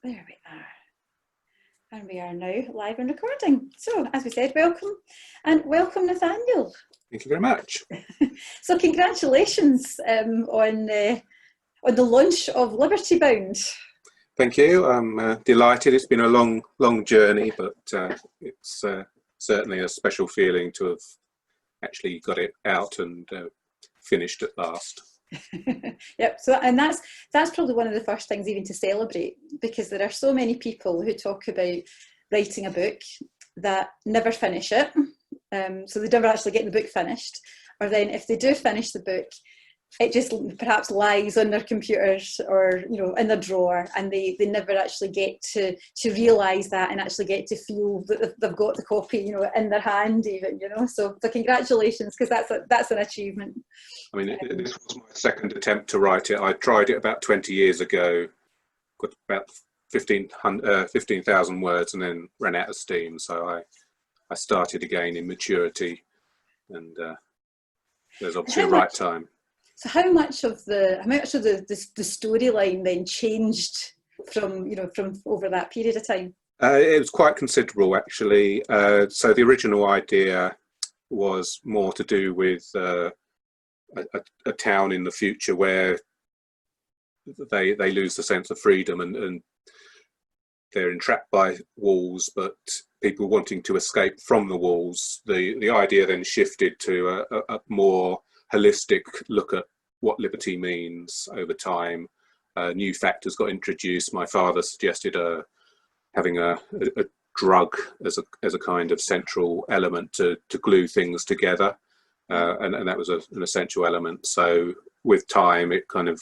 There we are. And we are now live and recording. So, as we said, welcome, and welcome, Nathaniel. Thank you very much. So, congratulations on the launch of Liberty Bound. Thank you. I'm delighted. It's been a long journey, but it's certainly a special feeling to have actually got it out and finished at last. Yep. So, and that's probably one of the first things even to celebrate, because there are so many people who talk about writing a book that never finish it. So they never actually get the book finished, or then if they do finish the book, it just perhaps lies on their computers or, you know, in their drawer, and they never actually get to realise that and actually get to feel that they've got the copy, you know, in their hand even, you know. So congratulations, because that's an achievement. I mean, this was my second attempt to write it. I tried it about 20 years ago, got about 15,000 words, and then ran out of steam. So I started again in maturity, and there's obviously a right time. So how much of the storyline then changed from over that period of time? It was quite considerable, actually. So the original idea was more to do with a town in the future where they lose the sense of freedom and they're entrapped by walls, but people wanting to escape from the walls. The idea then shifted to a more holistic look at what liberty means over time. New factors got introduced. My father suggested having a drug as a kind of central element to glue things together, and that was an essential element. So with time, it kind of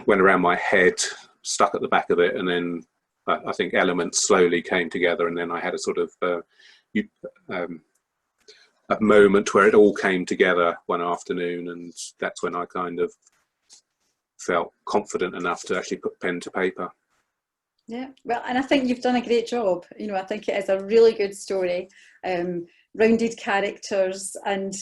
went around my head, stuck at the back of it, and then I think elements slowly came together, and then I had a sort of a moment where it all came together one afternoon, and that's when I kind of felt confident enough to actually put pen to paper. Yeah, well, and I think you've done a great job. You know, I think it is a really good story, rounded characters, and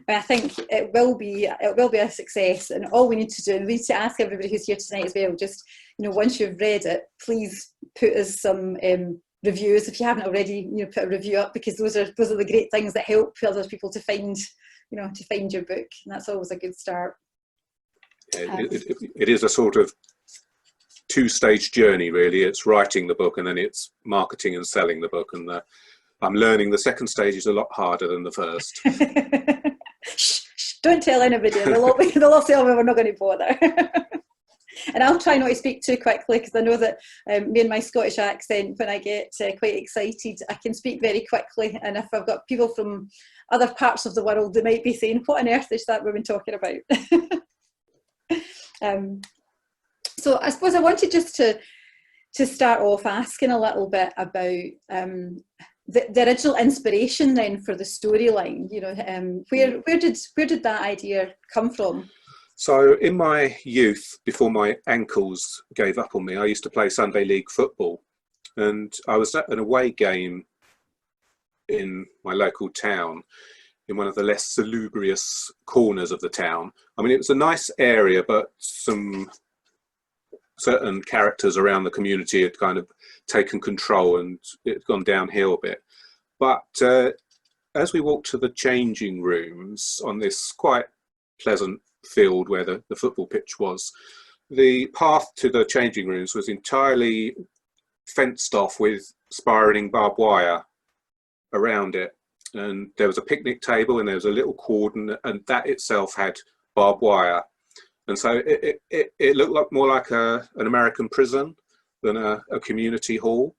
I think it will be a success. And all we need to do, and we need to ask everybody who's here tonight as well, just, you know, once you've read it, please put us some reviews if you haven't already. You know, put a review up, because those are the great things that help other people to find your book, and that's always a good start. It is a sort of two-stage journey, really. It's writing the book, and then it's marketing and selling the book, and I'm learning the second stage is a lot harder than the first. Shh, don't tell anybody. They'll all say, oh, we're not going to bother. And I'll try not to speak too quickly, because I know that me and my Scottish accent, when I get quite excited, I can speak very quickly. And if I've got people from other parts of the world, they might be saying, what on earth is that woman talking about? So I suppose I wanted just to start off asking a little bit about the original inspiration then for the storyline. You know, where did that idea come from? So in my youth, before my ankles gave up on me, I used to play Sunday League football, and I was at an away game in my local town, in one of the less salubrious corners of the town. I mean, it was a nice area, but some certain characters around the community had kind of taken control, and it had gone downhill a bit. But as we walked to the changing rooms on this quite pleasant field where the football pitch was, the path to the changing rooms was entirely fenced off with spiralling barbed wire around it, and there was a picnic table and there was a little cordon, and that itself had barbed wire. And so it looked more like an American prison than a community hall.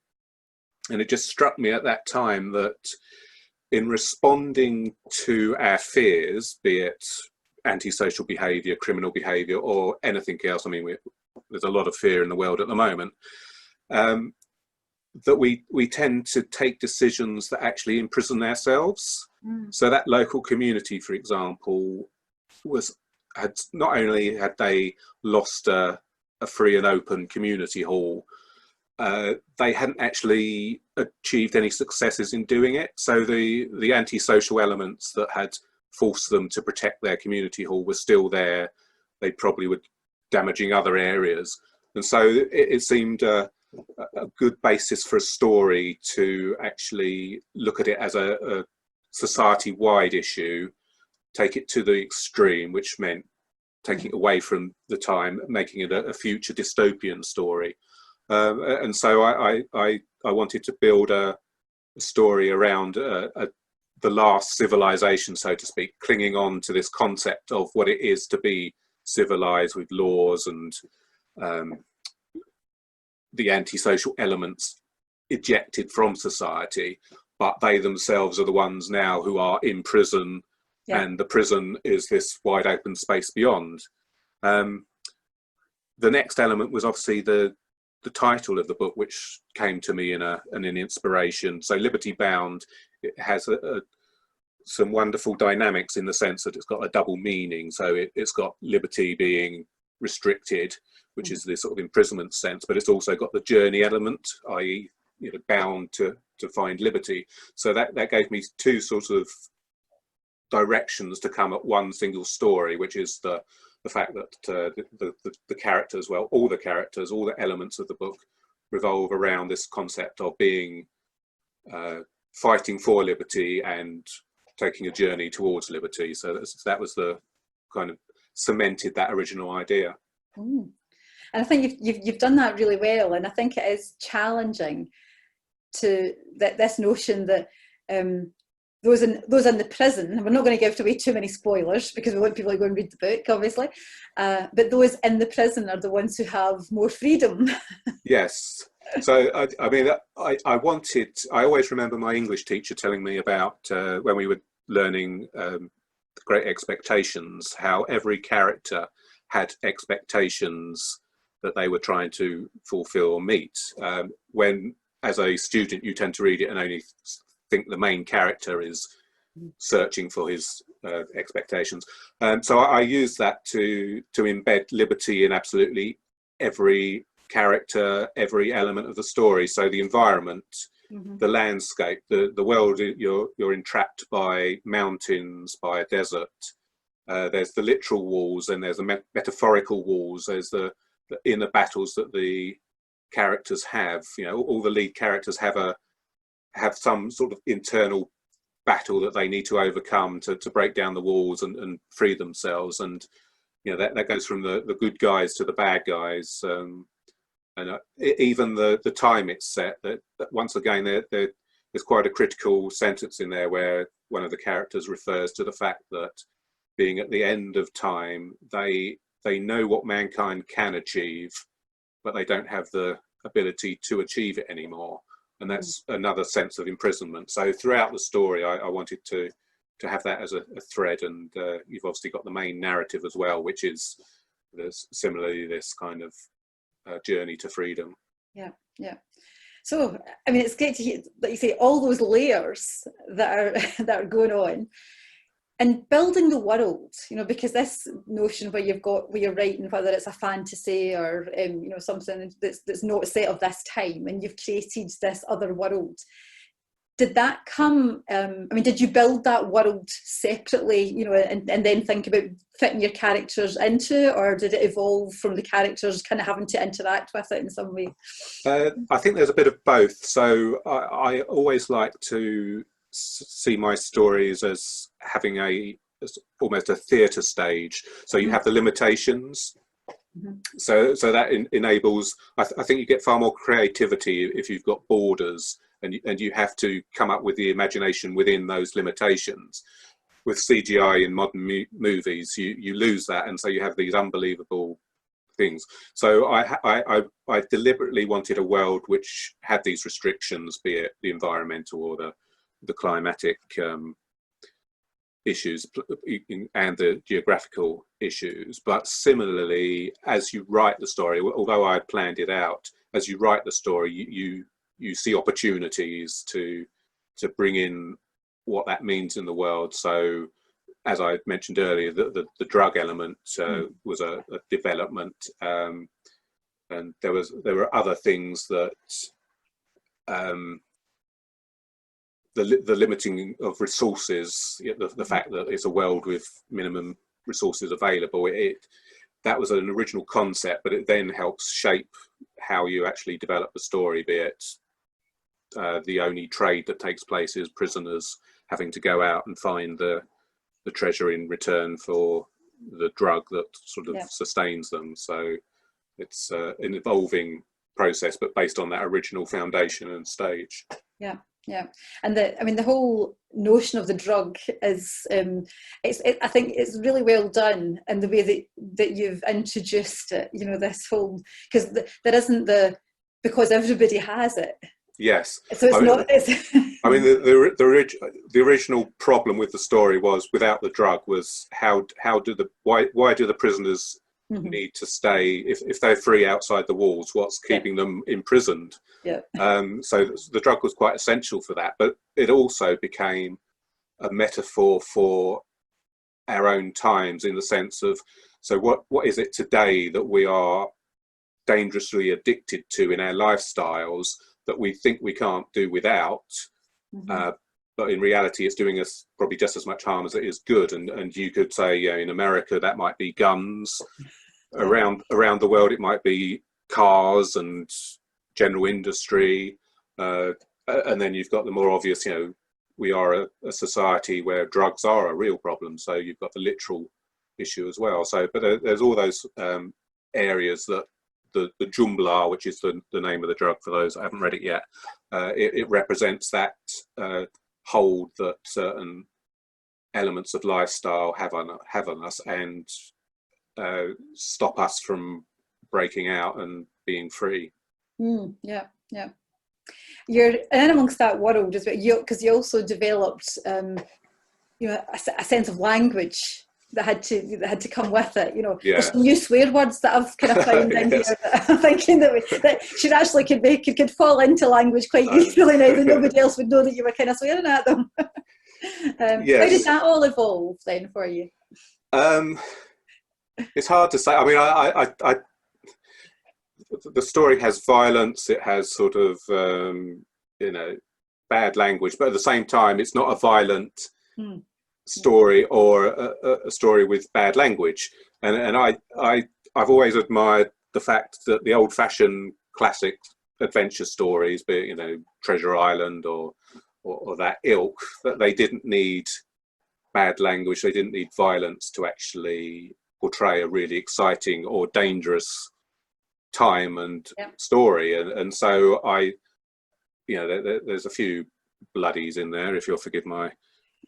And it just struck me at that time that in responding to our fears, be it antisocial behaviour, criminal behaviour, or anything else, I mean, there's a lot of fear in the world at the moment, that we tend to take decisions that actually imprison ourselves. So that local community, for example, had not only had they lost a free and open community hall, they hadn't actually achieved any successes in doing it. So the antisocial elements that had forced them to protect their community hall were still there. They probably were damaging other areas. And so it seemed a good basis for a story to actually look at it as a society-wide issue, take it to the extreme, which meant taking it away from the time, making it a future dystopian story. And so I wanted to build a story around the last civilization, so to speak, clinging on to this concept of what it is to be civilized with laws and the antisocial elements ejected from society, but they themselves are the ones now who are in prison, and the prison is this wide open space beyond. The next element was obviously the title of the book, which came to me in an inspiration. So Liberty Bound, it has some wonderful dynamics in the sense that it's got a double meaning. So it's got liberty being restricted, which is this sort of imprisonment sense, but it's also got the journey element, i.e., bound to find liberty. So that gave me two sorts of directions to come at one single story, which is the fact that the characters, well, all the characters, all the elements of the book revolve around this concept of being fighting for liberty and taking a journey towards liberty. So that was the kind of cemented that original idea. And I think you've done that really well, and I think it is challenging to this notion that those in the prison, and we're not going to give away too many spoilers because we want people to go and read the book, obviously, but those in the prison are the ones who have more freedom. Yes. So I mean, I always remember my English teacher telling me about when we were learning Great Expectations, how every character had expectations that they were trying to fulfill or meet. When, as a student, you tend to read it and only think the main character is searching for his expectations. So I use that to embed liberty in absolutely every character, every element of the story. So the environment, the landscape, the world, you're entrapped by mountains, by a desert. There's the literal walls, and there's the metaphorical walls. There's the inner battles that the characters have. All the lead characters have some sort of internal battle that they need to overcome to break down the walls and free themselves. And that goes from the good guys to the bad guys. And even the time it's set, that once again there's quite a critical sentence in there where one of the characters refers to the fact that being at the end of time, they know what mankind can achieve, but they don't have the ability to achieve it anymore. And that's another sense of imprisonment. So throughout the story, I wanted to have that as a thread. And you've obviously got the main narrative as well, which is similarly this kind of journey to freedom. Yeah. So, I mean, it's great to hear, like you say, all those layers that are going on. And building the world, because this notion where you're writing, whether it's a fantasy or something that's not set of this time, and you've created this other world. Did that come? Did you build that world separately, and then think about fitting your characters into it, or did it evolve from the characters kind of having to interact with it in some way? I think there's a bit of both. So I always like to see my stories as having almost a theatre stage. So you have the limitations. So that enables. I think you get far more creativity if you've got borders, and you have to come up with the imagination within those limitations. With CGI in modern movies, you lose that, and so you have these unbelievable things. So I deliberately wanted a world which had these restrictions, be it the environmental or the climatic issues and the geographical issues. But similarly, as you write the story, although I planned it out, as you write the story, you see opportunities to bring in what that means in the world. So, as I mentioned earlier, the drug element was a development, and there were other things that the limiting of resources, the fact that it's a world with minimum resources available, that was an original concept, but it then helps shape how you actually develop the story, be it the only trade that takes place is prisoners having to go out and find the treasure in return for the drug that sort of sustains them. So it's an evolving process, but based on that original foundation and stage. Yeah, yeah, and the whole notion of the drug is, I think it's really well done in the way that you've introduced it. You know, this whole, because there isn't because everybody has it. Yes. So it's not. I mean, the original problem with the story was, without the drug, was why do the prisoners need to stay if they're free outside the walls? What's keeping them imprisoned? Yeah. So the drug was quite essential for that, but it also became a metaphor for our own times, in the sense of, so what is it today that we are dangerously addicted to in our lifestyles that we think we can't do without, but in reality it's doing us probably just as much harm as it is good. And you could say, in America that might be guns, around the world it might be cars and general industry, and then you've got the more obvious, we are a society where drugs are a real problem, so you've got the literal issue as well. So, but there's all those areas that the Jumblar, which is the name of the drug for those that haven't read it yet, it represents that hold that certain elements of lifestyle have on us, and stop us from breaking out and being free. Yeah. You're in amongst that world as well, because you also developed a sense of language that had to come with it. There's some new swear words that I've kind of found in here that I'm thinking that should actually could fall into language quite easily now, that nobody else would know that you were kind of swearing at them. How did that all evolve then for you? It's hard to say. I mean, the story has violence, it has sort of bad language, but at the same time it's not a violent story or a story with bad language. And I've always admired the fact that the old-fashioned classic adventure stories, be it Treasure Island or that ilk, that they didn't need bad language, they didn't need violence to actually portray a really exciting or dangerous time and story. And so there's a few bloodies in there, if you'll forgive my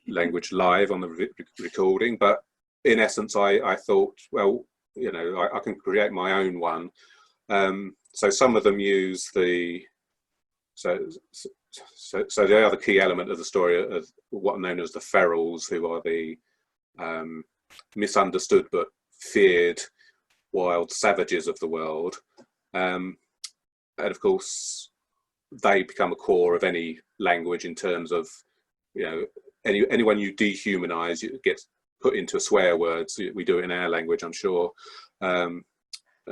language live on the recording, but in essence I thought, well, I can create my own one. So some of them use the other key element of the story of what are known as the ferals, who are the misunderstood but feared wild savages of the world, and of course they become a core of any language in terms of anyone you dehumanize gets put into swear words. We do it in our language, I'm sure, and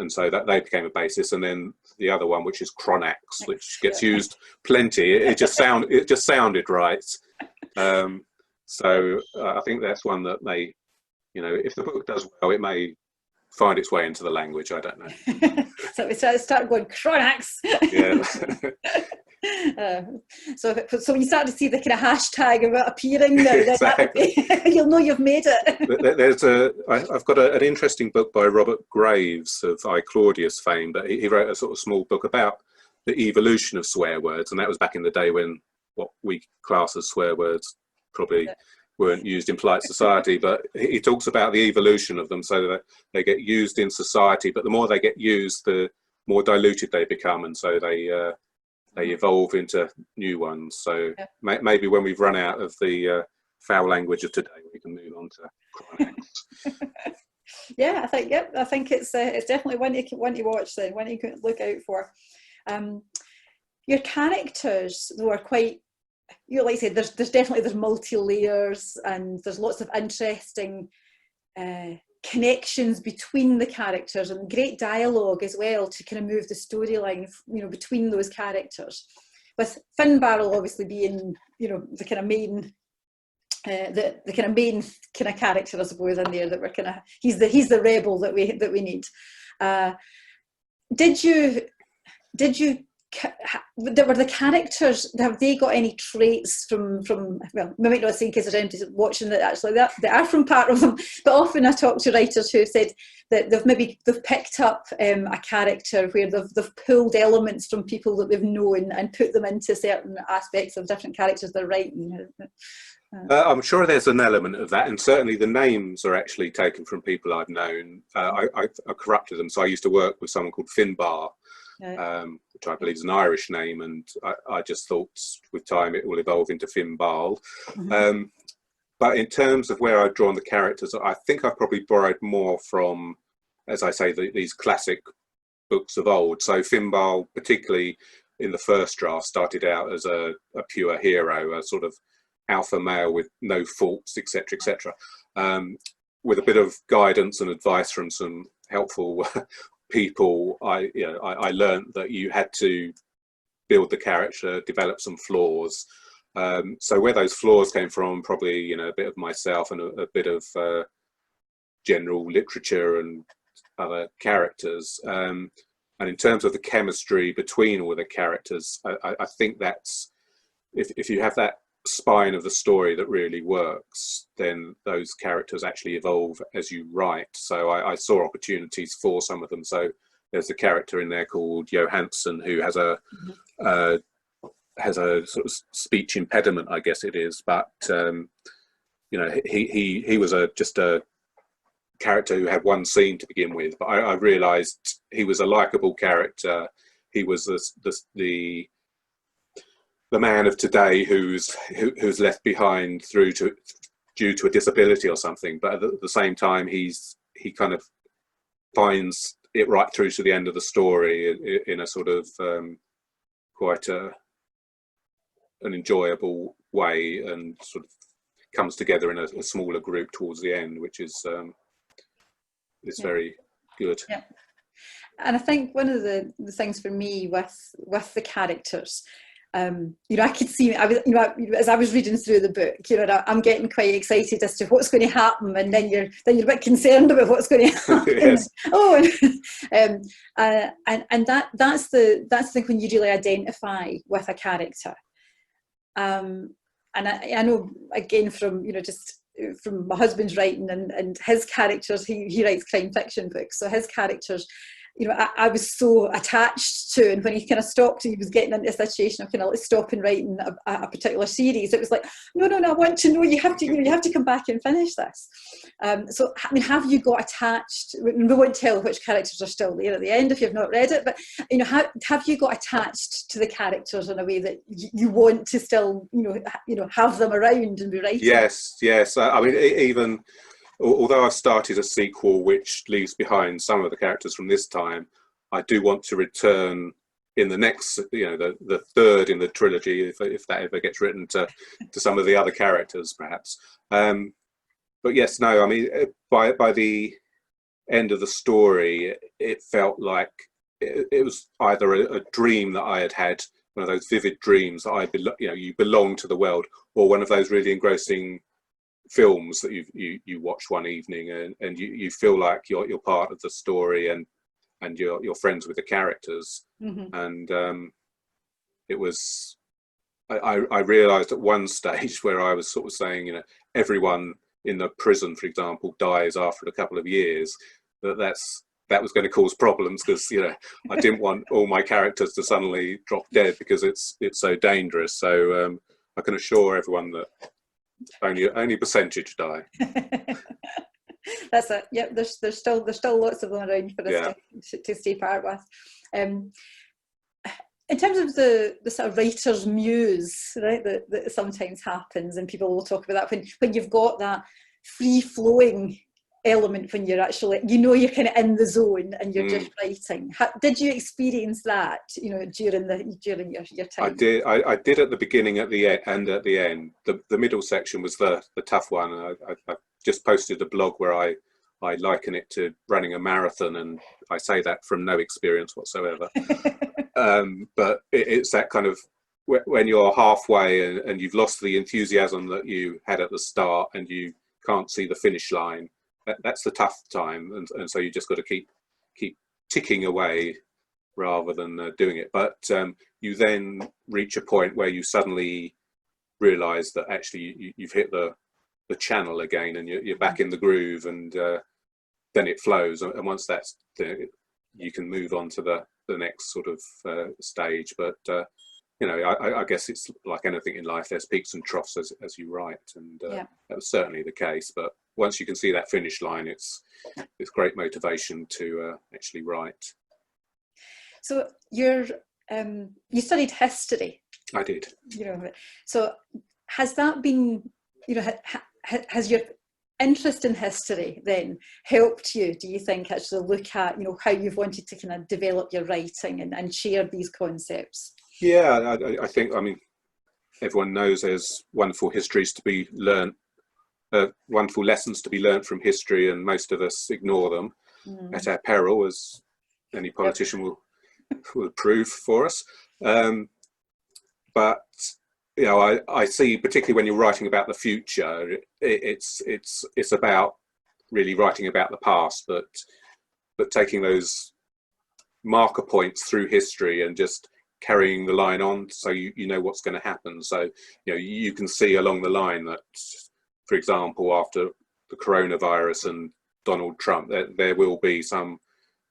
so that they became a basis. And then the other one, which is Chronax, which gets used plenty. It just sounded right. So I think that's one that may, if the book does well, it may find its way into the language. I don't know. So we start going Chronax. Yeah. So when you start to see the kind of hashtag of it appearing now, exactly. You'll know you've made it. I've got an interesting book by Robert Graves of I, Claudius fame, but he wrote a sort of small book about the evolution of swear words, and that was back in the day when what we class as swear words probably weren't used in polite society, but he talks about the evolution of them, so that they get used in society, but the more they get used, the more diluted they become, and so they evolve into new ones. So maybe when we've run out of the foul language of today, we can move on to Chronax. I think it's definitely one to watch then, one you can look out for. Your characters, though, are quite, like I said, there's multi-layers, and there's lots of interesting connections between the characters, and great dialogue as well to kind of move the storyline, between those characters. With Finbarrel obviously being, the kind of main the kind of main kind of character, I suppose, in there that we're kind of, he's the rebel that we need. Did you were the characters, have they got any traits from well, we might not say because they're watching that actually they are from part of them, but often I talk to writers who have said that they've picked up a character where they've pulled elements from people that they've known and put them into certain aspects of different characters they're writing. I'm sure there's an element of that, and certainly the names are actually taken from people I've known. I corrupted them, so I used to work with someone called Finbar, which I believe is an Irish name, and I just thought with time it will evolve into Finbal. Mm-hmm. But in terms of where I've drawn the characters, I think I've probably borrowed more from, as I say, these classic books of old. So Finbal, particularly in the first draft, started out as a pure hero, a sort of alpha male with no faults, etc., etc. With a bit of guidance and advice from some helpful people, I learned that you had to build the character, develop some flaws. So where those flaws came from, probably a bit of myself and a bit of general literature and other characters. And in terms of the chemistry between all the characters, I think that's, if you have that spine of the story that really works, then those characters actually evolve as you write. So I saw opportunities for some of them. So there's a character in there called Johansson who has a sort of speech impediment, I guess it is, but he was just a character who had one scene to begin with, but I realized he was a likable character. He was the man of today who's left behind due to a disability or something, but at the same time he kind of finds it right through to the end of the story in a sort of quite an enjoyable way, and sort of comes together in a smaller group towards the end, which is very good. Yeah. And I think one of the things for me with the characters, I could see, as I was reading through the book, I'm getting quite excited as to what's going to happen, and then you're a bit concerned about what's going to happen. Yes. And that's the thing when you really identify with a character. And I know, again, from just from my husband's writing and his characters, he writes crime fiction books, so his characters, I was so attached to, and when he kind of stopped, he was getting into a situation of kind of like stopping writing a particular series. It was like, no, I want to know. You have to come back and finish this. So, I mean, have you got attached? We won't tell which characters are still there at the end if you've not read it, but have you got attached to the characters in a way that you want to still, have them around and be writing? Yes. I mean, even. Although I've started a sequel which leaves behind some of the characters from this time, I do want to return in the next, the third in the trilogy, if that ever gets written, to some of the other characters, perhaps. But yes, no, I mean, by the end of the story, it felt like it was either a dream that I had, one of those vivid dreams that you belong to the world, or one of those really engrossing films that you watch one evening and you feel like you're part of the story and you're friends with the characters. Mm-hmm. And it was I realized at one stage where I was sort of saying everyone in the prison, for example, dies after a couple of years, that was going to cause problems, because I didn't want all my characters to suddenly drop dead because it's so dangerous. So I can assure everyone that only a percentage die. That's it. Yep. There's still lots of them around for us to stay part with. In terms of the sort of writer's muse, right, that sometimes happens, and people will talk about that when you've got that free flowing element, when you're actually you're kind of in the zone and you're just writing. Did you experience that during your time? I did at the beginning, at the end, at the end. The middle section was the tough one. I just posted a blog where I liken it to running a marathon, and I say that from no experience whatsoever. But it's that kind of when you're halfway and you've lost the enthusiasm that you had at the start and you can't see the finish line, that's the tough time, and so you just got to keep ticking away rather than doing it. But you then reach a point where you suddenly realize that actually you've hit the channel again, and you're back in the groove, and then it flows, and once that's you can move on to the next sort of stage. But I guess it's like anything in life, there's peaks and troughs as you write, and that was certainly the case. But once you can see that finish line, it's great motivation to actually write. So you studied history. I did. So has that been, has your interest in history then helped you, do you think, actually look at, how you've wanted to kind of develop your writing and share these concepts? Yeah, I think, everyone knows there's wonderful histories to be learned, wonderful lessons to be learned from history, and most of us ignore them at our peril, as any politician will prove for us. But I see, particularly when you're writing about the future, it's about really writing about the past, but taking those marker points through history and just carrying the line on, so you know what's going to happen. So you can see along the line that, for example, after the coronavirus and Donald Trump, there will be some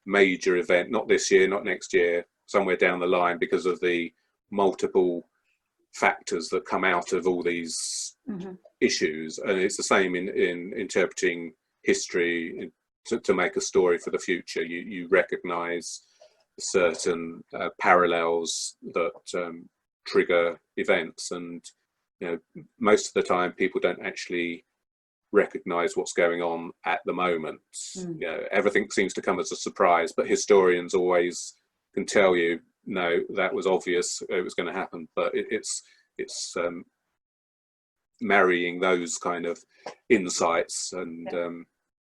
major event, not this year, not next year, somewhere down the line, because of the multiple factors that come out of all these issues. And it's the same in interpreting history to make a story for the future. You recognize certain parallels that trigger events, and most of the time people don't actually recognize what's going on at the moment. Everything seems to come as a surprise, but historians always can tell you, no, that was obvious, it was going to happen. But it's marrying those kind of insights and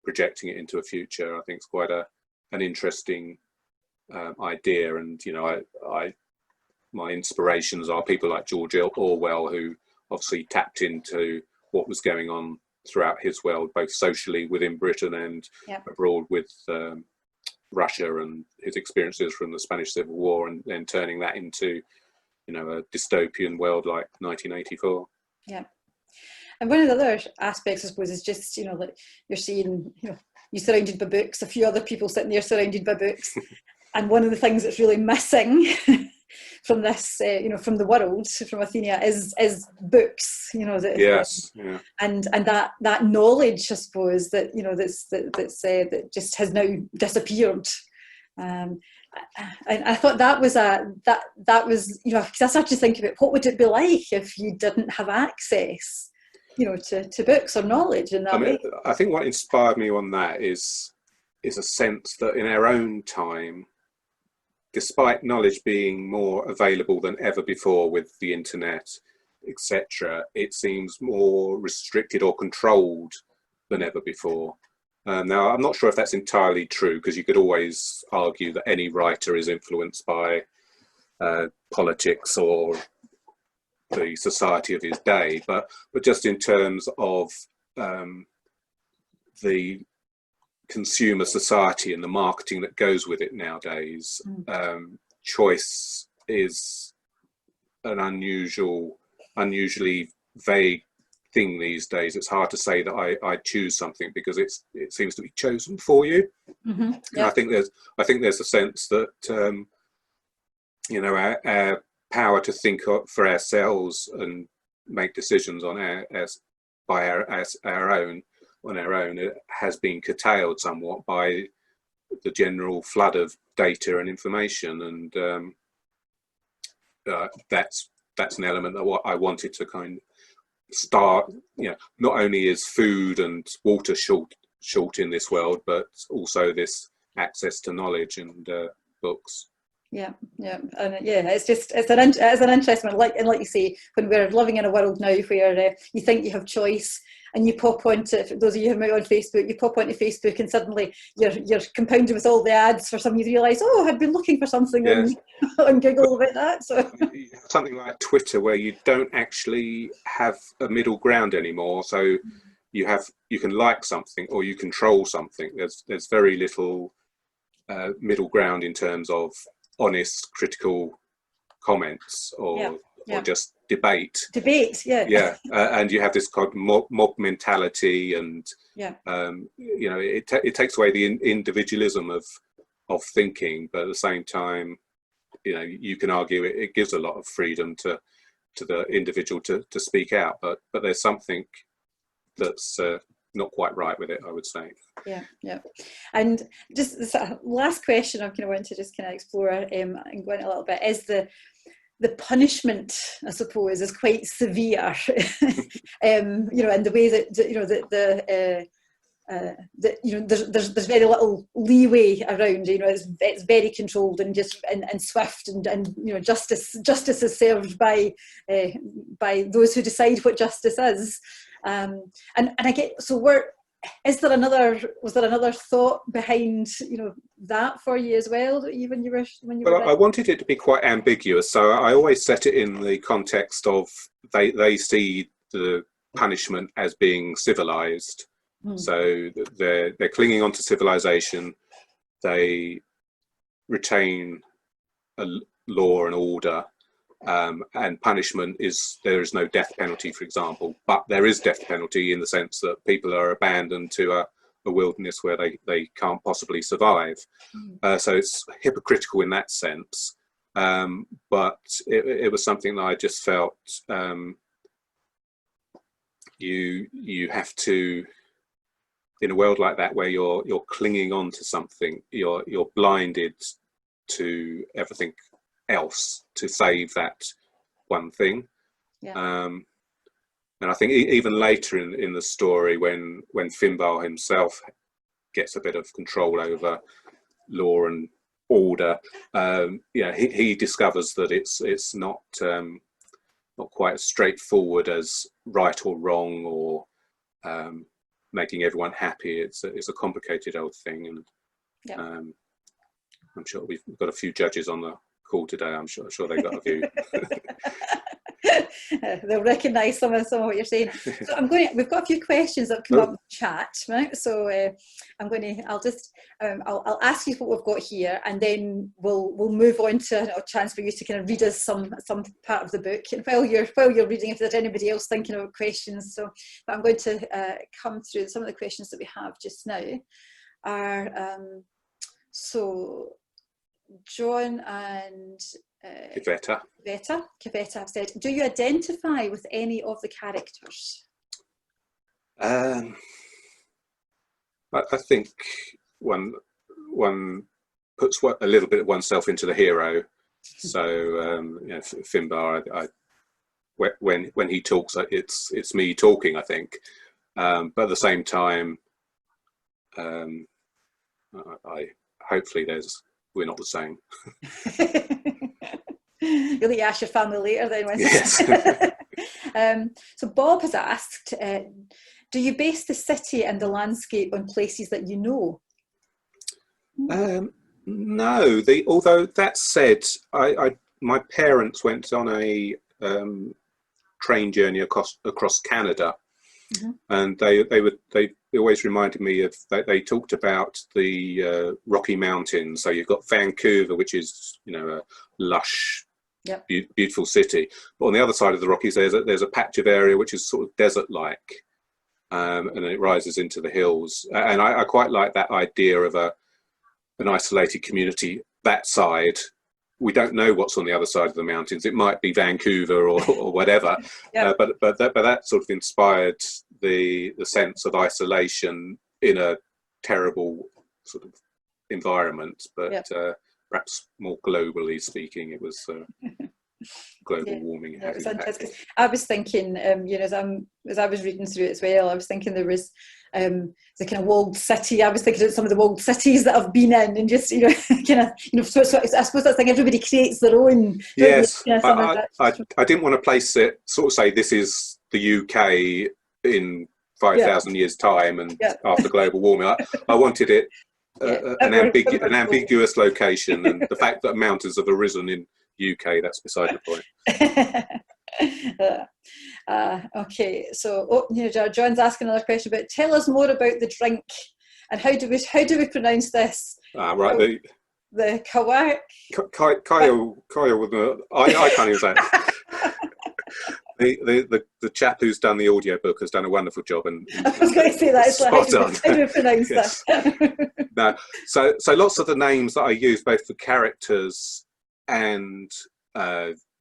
projecting it into a future, I think, is quite an interesting idea. And my inspirations are people like George Orwell, who obviously tapped into what was going on throughout his world, both socially within Britain and abroad with Russia, and his experiences from the Spanish Civil War, and then turning that into a dystopian world like 1984. And one of the other aspects, I suppose, is just like you're seeing, you're surrounded by books, a few other people sitting there surrounded by books. And one of the things that's really missing from this, from the world, from Athenia, is books. And that knowledge, I suppose, that that just has now disappeared. And I thought that was because I started to think about what would it be like if you didn't have access, to books or knowledge in that way. I think what inspired me on that is a sense that in our own time, despite knowledge being more available than ever before with the internet, etc., it seems more restricted or controlled than ever before. Now, I'm not sure if that's entirely true, because you could always argue that any writer is influenced by politics or the society of his day, but just in terms of the consumer society and the marketing that goes with it nowadays, choice is an unusually vague thing these days. It's hard to say that I choose something, because it seems to be chosen for you. And I think there's a sense that our power to think for ourselves and make decisions on our own, it has been curtailed somewhat by the general flood of data and information, and that's an element that what I wanted to kind of start. Not only is food and water short in this world, but also this access to knowledge and books. Yeah, yeah, and yeah, it's an interesting one. Like, and like you say, when we're living in a world now where you think you have choice, and you pop onto, for those of you who are on Facebook, you pop onto Facebook, and suddenly you're compounded with all the ads for something. You realise, oh, I've been looking for something Yes. on Google about that. So something like Twitter, where you don't actually have a middle ground anymore. So you can like something or you control something. There's very little middle ground in terms of honest, critical comments or just debate. Yeah. And you have this kind of mob mentality, and you know, it takes away the individualism of thinking, but at the same time, you know, you can argue it gives a lot of freedom to the individual to speak out, but there's something that's not quite right with it, I would say. Yeah. And just this last question I kind of want to just kind of explore and go into a little bit is the punishment, I suppose, is quite severe. You know, and the way that you know you know, there's very little leeway around. You know, it's very controlled and just and swift, and you know, justice is served by those who decide what justice is. And I get, so was there another thought behind, you know, that for you as well, even when you were I wanted it to be quite ambiguous, so I always set it in the context of they see the punishment as being civilized. So they're clinging on to civilization. They retain a law and order. And punishment there is no death penalty, for example, but there is death penalty in the sense that people are abandoned to a wilderness where they can't possibly survive. So it's hypocritical in that sense. But it was something that I just felt you have to, in a world like that where you're clinging on to something, you're blinded to everything else to save that one thing. And I think even later in the story, when Finbar himself gets a bit of control over law and order, he discovers that it's not quite as straightforward as right or wrong or making everyone happy. It's a complicated old thing, and I'm sure we've got a few judges on the call today. I'm sure they've got a view. They'll recognise some of what you're saying. So we've got a few questions that have come up in the chat, right? So I'll ask you what we've got here, and then we'll move on to a chance for you to kind of read us some part of the book. And while you're reading, if there's anybody else thinking of questions, but I'm going to come through some of the questions that we have just now. So John and Kiveta have said, do you identify with any of the characters? I think one puts a little bit of oneself into the hero. So you know, Finbar, when he talks, it's me talking, I think. But at the same time, hopefully we're not the same. You'll need to ask your family later then. Yes. So Bob has asked, do you base the city and the landscape on places that you know? No. Although that said, my parents went on a train journey across Canada, and they always reminded me of, they talked about the Rocky Mountains. So you've got Vancouver, which is, you know, a lush, beautiful city, but on the other side of the Rockies there's a patch of area which is sort of desert-like, and then it rises into the hills, and I quite like that idea of an isolated community that side. We don't know what's on the other side of the mountains. It might be Vancouver or whatever, but that sort of inspired the sense of isolation in a terrible sort of environment, but perhaps more globally speaking, it was global warming Yeah, it has was impacted. interesting. I was thinking, as I was reading through it as well, I was thinking there was the kind of walled city. I was thinking of some of the walled cities that I've been in, and just so I suppose that's like everybody creates their own. Yes, Some of that. I didn't want to place it, sort of say this is the UK in 5,000 years' time and after global warming. I wanted it an ambiguous location, and the fact that mountains have arisen in UK, that's beside the point. Okay, so John's asking another question, but tell us more about the drink and how do we pronounce this? Right, the kawak. Kyle with the I can't even say it. The chap who's done the audiobook has done a wonderful job, and I was going to say that. It's spot on. How do we pronounce yes. that? No, so lots of the names that I use, both for characters and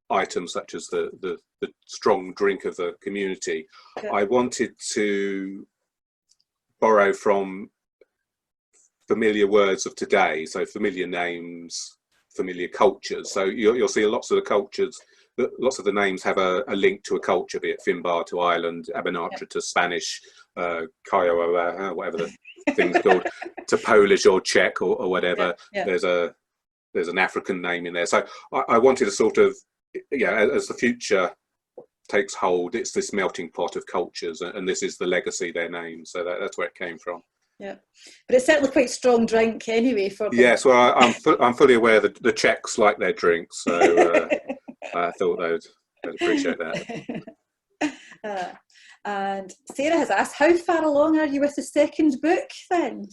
items such as the strong drink of the community, I wanted to borrow from familiar words of today, so familiar names, familiar cultures. So you'll see lots of the cultures, lots of the names have a link to a culture, be it Finbar to Ireland, Abenatra to Spanish, Kiowa, whatever the thing's called, to Polish or Czech or whatever. There's an African name in there. So I wanted a sort of, as the future takes hold, it's this melting pot of cultures, and this is the legacy, their names. So that's where it came from. Yeah, but it's certainly quite strong drink anyway. Yes, well, I'm fully aware that the Czechs like their drinks, so I thought they'd appreciate that. And Sarah has asked, how far along are you with the second book then?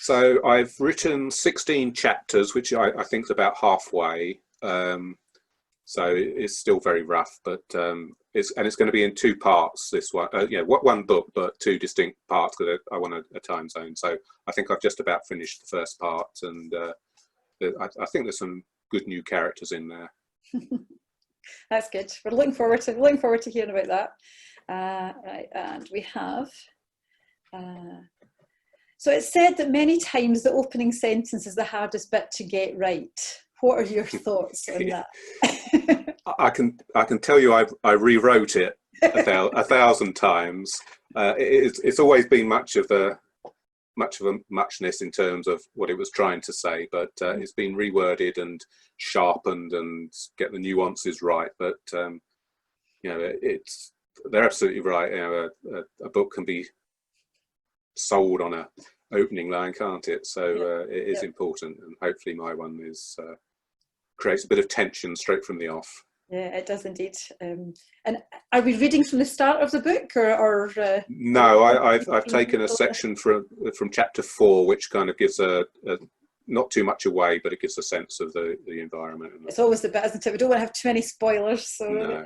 So I've written 16 chapters, which I think is about halfway. So it's still very rough, but it's going to be in 2 parts. This one, one book, but 2 distinct parts because I want a time zone. So I think I've just about finished the first part, and I think there's some good new characters in there. That's good. We're looking forward to hearing about that. Right, and we have. So it's said that many times the opening sentence is the hardest bit to get right. What are your thoughts on that? I can tell you I rewrote it a 1,000 times. It's always been much of a muchness in terms of what it was trying to say, but it's been reworded and sharpened and get the nuances right. But they're absolutely right. A book can be sold on a opening line, can't it? So it is important, and hopefully my one is creates a bit of tension straight from the off. Yeah, it does indeed. And are we reading from the start of the book, or no? I've taken a section from chapter 4, which kind of gives a not too much away, but it gives a sense of the environment. It's always the bit, isn't it? We don't want to have too many spoilers. So, no.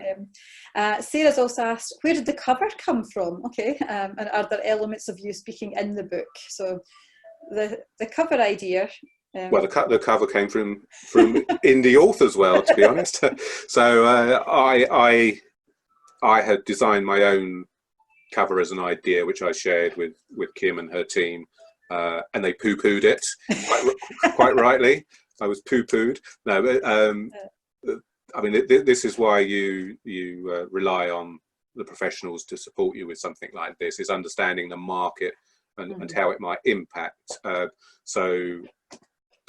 Sarah's also asked, where did the cover come from? Okay, and are there elements of you speaking in the book? So, the cover idea. Well, the cover came from in the author's world, to be honest. So I had designed my own cover as an idea, which I shared with Kim and her team, and they poo-pooed it quite rightly. I was poo-pooed. No, I mean this is why you rely on the professionals to support you with something like this, is understanding the market and how it might impact. So.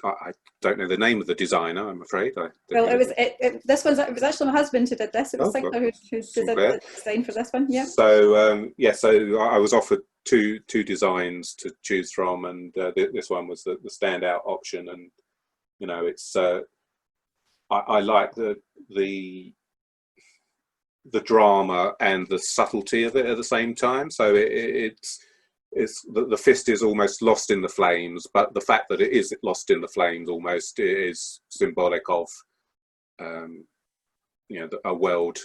I don't know the name of the designer, I'm afraid. Well, it was actually my husband who did this. It was Sinclair who did the design for this one. Yeah. So so I was offered two designs to choose from, and this one was the standout option. And it's I like the drama and the subtlety of it at the same time. So it's the fist is almost lost in the flames, but the fact that it is lost in the flames almost is symbolic of a world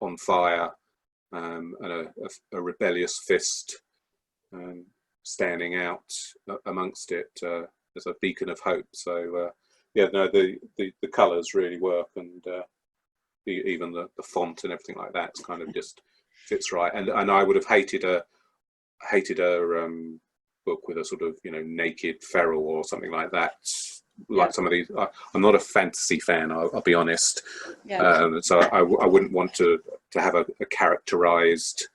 on fire, and a rebellious fist standing out amongst it as a beacon of hope. So the colours really work, and even the font and everything like that kind of just fits right. And I would have hated a book with a sort of naked feral or something like that like some of these. I'm not a fantasy fan. I'll be honest. Yeah. So I wouldn't want to have a characterized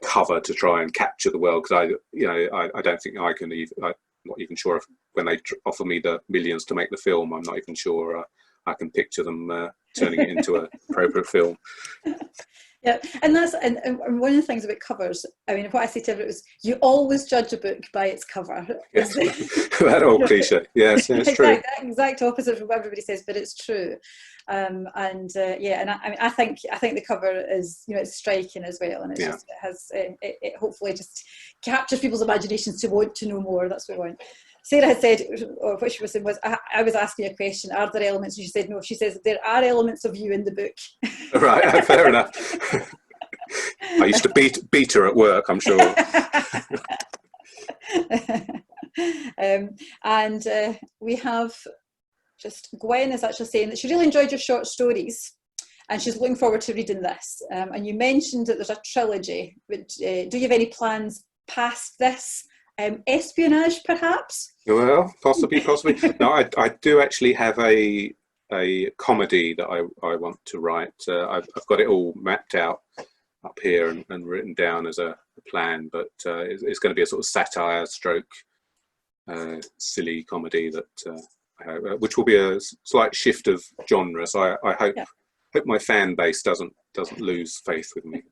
cover to try and capture the world, because I don't think I can even. I'm not even sure if when they offer me the millions to make the film, I'm not even sure I can picture them turning it into a appropriate film. Yeah, and one of the things about covers, I mean, what I say to everyone is, you always judge a book by its cover. Yes. That old cliche. Yes, it's true. Exact opposite of what everybody says, but it's true. I mean, I think the cover is, it's striking as well, and it's just, it hopefully just captures people's imaginations to want to know more. That's what we want. Sarah had said, or what she was saying was, I was asking a question, are there elements? And she said, no. She says, there are elements of you in the book. Right, fair enough. I used to beat her at work, I'm sure. We have just, Gwen is actually saying that she really enjoyed your short stories, and she's looking forward to reading this. And you mentioned that there's a trilogy. But, do you have any plans past this? Espionage, perhaps? Well, possibly. No, I do actually have a comedy that I want to write. I've got it all mapped out up here and written down as a plan, but it's going to be a sort of satire stroke silly comedy that which will be a slight shift of genre. So I hope my fan base doesn't lose faith with me.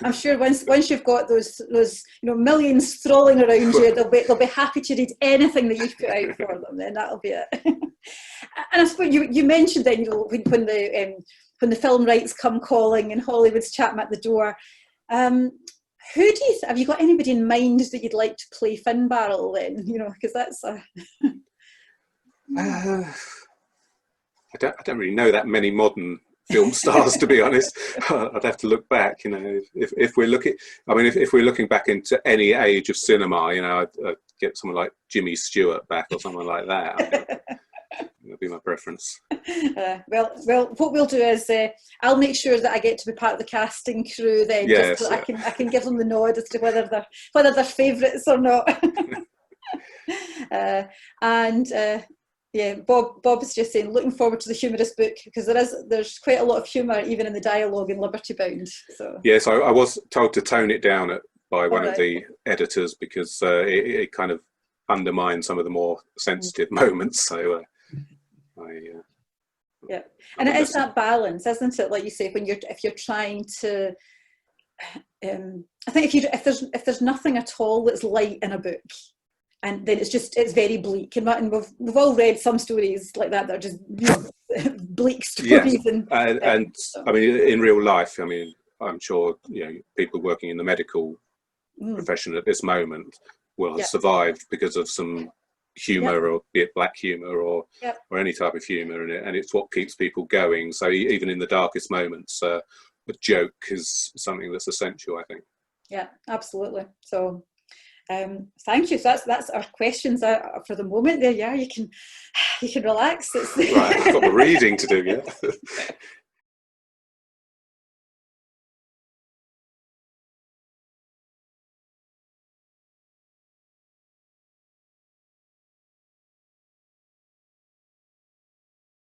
I'm sure once you've got those millions strolling around you, they'll be happy to read anything that you put out for them. Then that'll be it. And I suppose you mentioned then, when the film rights come calling and Hollywood's chapping at the door. Have you got anybody in mind that you'd like to play Finn Barrel then? Because that's I don't really know that many modern film stars, to be honest. I'd have to look back. If we're looking back into any age of cinema, I'd get someone like Jimmy Stewart back or someone like that. That'd be my preference. Well, what we'll do is I'll make sure that I get to be part of the casting crew then, just so I can give them the nod as to whether they're favourites or not. Bob's just saying, looking forward to the humorous book, because there's quite a lot of humour even in the dialogue in Liberty Bound. So yes, I was told to tone it down by one of the editors, because it kind of undermines some of the more sensitive moments. So and it is that balance, isn't it? Like you say, if you're trying to, I think if there's nothing at all that's light in a book, and then it's very bleak, and we've all read some stories like that are just bleak stories. Yes. And I mean, in real life, I'm sure people working in the medical profession at this moment will have survived because of some humour, or be it black humour or any type of humour, and it's what keeps people going. So even in the darkest moments, a joke is something that's essential, I think. Yeah, absolutely. So thank you. So that's our questions for the moment. There, you can relax. Right, I've got the reading to do. Yeah.